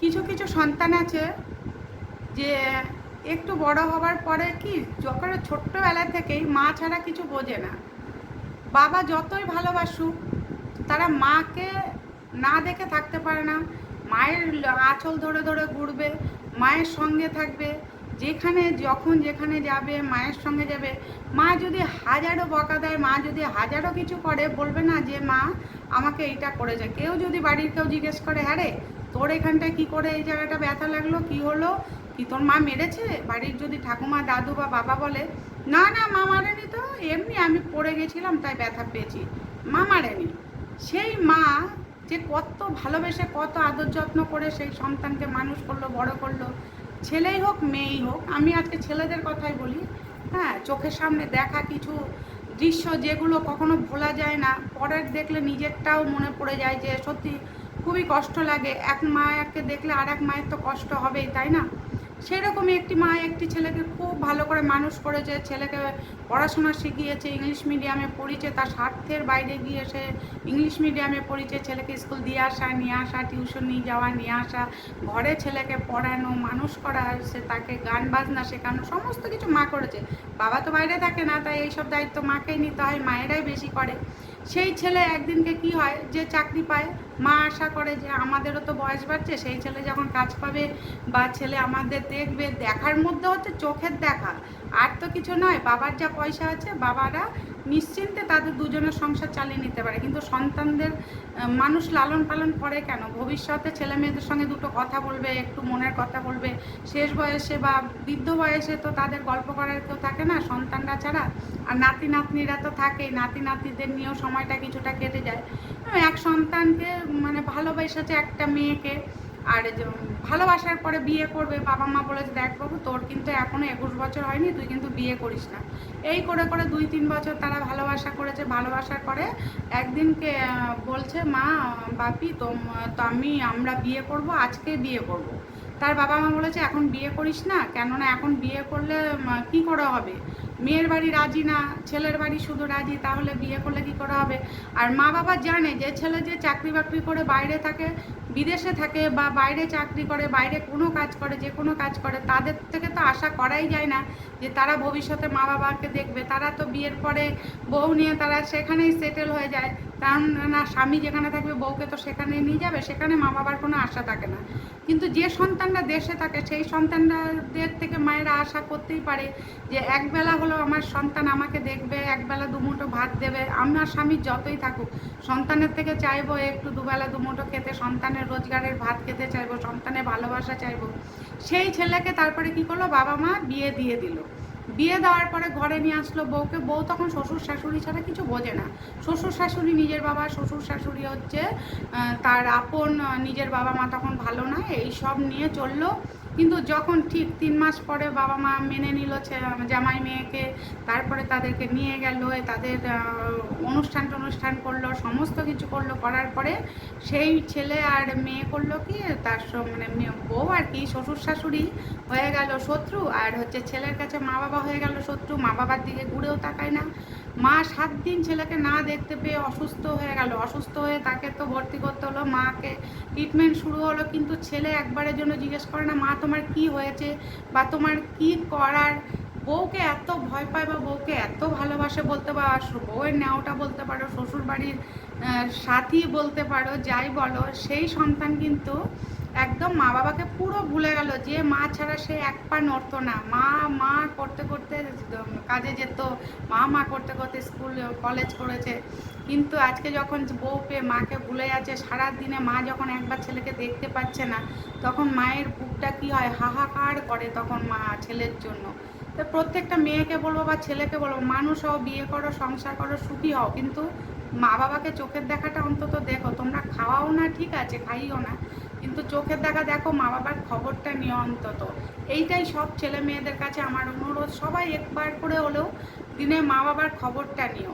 কিছু কিছু সন্তান আছে যে একটু বড় হবার পরে কি যখন ছোট্টবেলা থেকেই মা ছাড়া কিছু বোঝে না। বাবা যতই ভালোবাসুক তারা মাকে না দেখে থাকতে পারে না। মায়ের আঁচল ধরে ধরে ঘুরবে, মায়ের সঙ্গে থাকবে, যেখানে যখন যেখানে যাবে মায়ের সঙ্গে যাবে। মা যদি হাজারো বকা দেয়, মা যদি হাজারো কিছু করে, বলবে না যে মা আমাকে এইটা করেছে। কেউ যদি বাড়ির কেউ জিজ্ঞেস করে, হ্যাঁ রে তোর এখানটায় কী করে এই জায়গাটা ব্যথা লাগলো, কি হলো, কি তোর মা মেরেছে? বাড়ির যদি ঠাকুমা দাদু বা বাবা বলে, না না মা মারেনি তো, এমনি আমি পড়ে গেছিলাম তাই ব্যথা পেয়েছি, মা মারেনি। সেই মা যে কত ভালোবেসে কত আদর যত্ন করে সেই সন্তানকে মানুষ করলো, বড় করলো, ছেলেই হোক মেয়েই হোক। আমি আজকে ছেলেদের কথাই বলি। হ্যাঁ, চোখের সামনে দেখা কিছু দৃশ্য যেগুলো কখনো ভোলা যায় না, পরের দেখলে নিজেরটাও মনে পড়ে যায় যে সত্যি খুবই কষ্ট লাগে। এক মাকে দেখলে আর এক মায়ের তো কষ্ট হবেই, তাই না? সেরকমই একটি মা একটি ছেলেকে খুব ভালো করে মানুষ করেছে, ছেলেকে পড়াশোনা শিখিয়েছে, ইংলিশ মিডিয়ামে পড়িয়েছে, তার স্বার্থের বাইরে গিয়ে সে ইংলিশ মিডিয়ামে পড়িয়েছে, ছেলেকে স্কুল দিয়ে আসা নিয়ে আসা, টিউশন নিয়ে যাওয়া নিয়ে আসা, ঘরে ছেলেকে পড়ানো, মানুষ করা, সে তাকে গান বাজনা শেখানো, সমস্ত কিছু মা করেছে। বাবা তো বাইরে থাকে না, তাই এইসব দায়িত্ব মাকেই নিতে হয়, মায়েরাই বেশি করে। সেই ছেলে একদিনকে কি হয়, যে চাকরি পায়, মা আশা করে যে আমাদেরও তো বয়স বাড়ছে, সেই ছেলে যখন কাজ পাবে বা ছেলে আমাদের দেখবে, দেখার মধ্যে হচ্ছে চোখের দেখা, আর তো কিছু নয়। বাবার যা পয়সা আছে, বাবারা নিশ্চিন্তে তাদের দুজনের সংসার চালিয়ে নিতে পারে। কিন্তু সন্তানদের মানুষ লালন পালন করে কেন? ভবিষ্যতে ছেলে মেয়েদের সঙ্গে দুটো কথা বলবে, একটু মনের কথা বলবে। শেষ বয়সে বা বৃদ্ধ বয়সে তো তাদের গল্প করার কেউ থাকে না সন্তানরা ছাড়া। আর নাতি নাতনিরা তো থাকেই, নাতি নাতনিদের নিয়েও সময়টা কিছুটা কেটে যায়। এক সন্তানকে মানে ভালোবেসেছে একটা মেয়েকে, আর ভালোবাসার পরে বিয়ে করবে, বাবা মা বলেছে দেখ বাবু তোর কিন্তু এখনও 21 বছর হয়নি, তুই কিন্তু বিয়ে করিস না। এই করে করে 2-3 বছর তারা ভালোবাসা করেছে। ভালোবাসার পরে একদিনকে বলছে, মা বাপি তো আমরা বিয়ে করব, আজকে বিয়ে করব। তার বাবা মা বলেছে এখন বিয়ে করিস না, কেননা এখন বিয়ে করলে কি করে হবে? মেয়ের বাড়ি রাজি না, ছেলের বাড়ি শুধু রাজি, তাহলে বিয়ে করলে কি করে হবে? আর মা বাবা জানে যে ছেলে যে চাকরি বাকরি করে বাইরে থাকে, বিদেশে থাকে বা বাইরে চাকরি করে, বাইরে কোনো কাজ করে, যে কোনো কাজ করে, তাদের থেকে তো আশা করাই যায় না যে তারা ভবিষ্যতে মা বাবাকে দেখবে। তারা তো বিয়ের পরে বউ নিয়ে তারা সেখানেই সেটেল হয়ে যায়, কারণ না স্বামী যেখানে থাকবে বউকে তো সেখানেই নিয়ে যাবে, সেখানে মা বাবার কোনো আশা থাকে না। কিন্তু যে সন্তানরা দেশে থাকে সেই সন্তানদের থেকে মায়েরা আশা করতেই পারে যে একবেলা হলো আমার সন্তান আমাকে দেখবে, একবেলা দুমুঠো ভাত দেবে। আমার স্বামী যতই থাকুক, সন্তানের থেকে চাইবো একটু দুবেলা দুমুঠো খেতে, সন্তানের রোজগারের ভাত খেতে চাইবো, সন্তানের ভালোবাসা চাইবো। সেই ছেলেকে তারপরে কি করলো, বাবা মা বিয়ে দিয়ে দিল। বিয়ে দেওয়ার পরে ঘরে নিয়ে আসলো বউকে। বউ তখন শ্বশুর শাশুড়ি ছাড়া কিছু বোঝে না। শ্বশুর শাশুড়ি নিজের বাবা, শ্বশুর শাশুড়ি হচ্ছে তার আপন, নিজের বাবা মা তখন ভালো না, এই সব নিয়ে চললো। কিন্তু যখন ঠিক 3 মাস পরে বাবা মা মেনে নিল জামাই মেয়েকে, তারপরে তাদেরকে নিয়ে গেল, তাদের অনুষ্ঠান করলো, সমস্ত কিছু করলো। করার পরে সেই ছেলে আর মেয়ে করলো কি, তার মানে বউ আর কি শ্বশুর শাশুড়ি হয়ে গেল শত্রু, আর হচ্ছে ছেলের কাছে মা বাবা হয়ে গেল শত্রু। মা বাবার দিকে ঘুরেও তাকায় না। মা 7 দিন ছেলেকে না দেখতে পেয়ে অসুস্থ হয়ে গেল। অসুস্থ হয়ে তাকে তো ভর্তি করতে হলো, মাকে ট্রিটমেন্ট শুরু হলো। কিন্তু ছেলে একবারের জন্য জিজ্ঞেস করে না মা তোমার কি হয়েছে বা তোমার কি করার। বউকে এত ভয় পায় বা বউকে এত ভালোবাসে বলতে পারো, বউয়ের নেওয়াটা বলতে পারো, শ্বশুর বাড়ির সাথী বলতে পারো, যাই বলো, সেই সন্তান কিন্তু একদম মা বাবাকে পুরো ভুলে গেল। যে মা ছাড়া সে এক পা নড়তো না। মা মা করতে করতে কাজে যেত, মা করতে করতে স্কুল কলেজ করেছে। কিন্তু আজকে যখন বউ পেয়ে মাকে ভুলে যাচ্ছে, সারাদিনে মা যখন একবার ছেলেকে দেখতে পাচ্ছে না, তখন মায়ের বুকটা কি হয়, হাহাকার করে তখন মা ছেলের জন্য। তো প্রত্যেকটা মেয়েকে বলবো বা ছেলেকে বলবো, মানুষ হও, বিয়ে করো, সংসার করো, সুখী হও, কিন্তু মা বাবাকে চোখের দেখাটা অন্তত দেখো। তোমরা খাওয়াও না, ঠিক আছে, খাইও না, কিন্তু চোখের দেখা দেখো, মা বাবার খবরটা নিও অন্তত। এইটাই সব ছেলে মেয়েদের কাছে আমার অনুরোধ, সবাই একবার করে হলেও দিনে মা বাবার খবরটা নিও।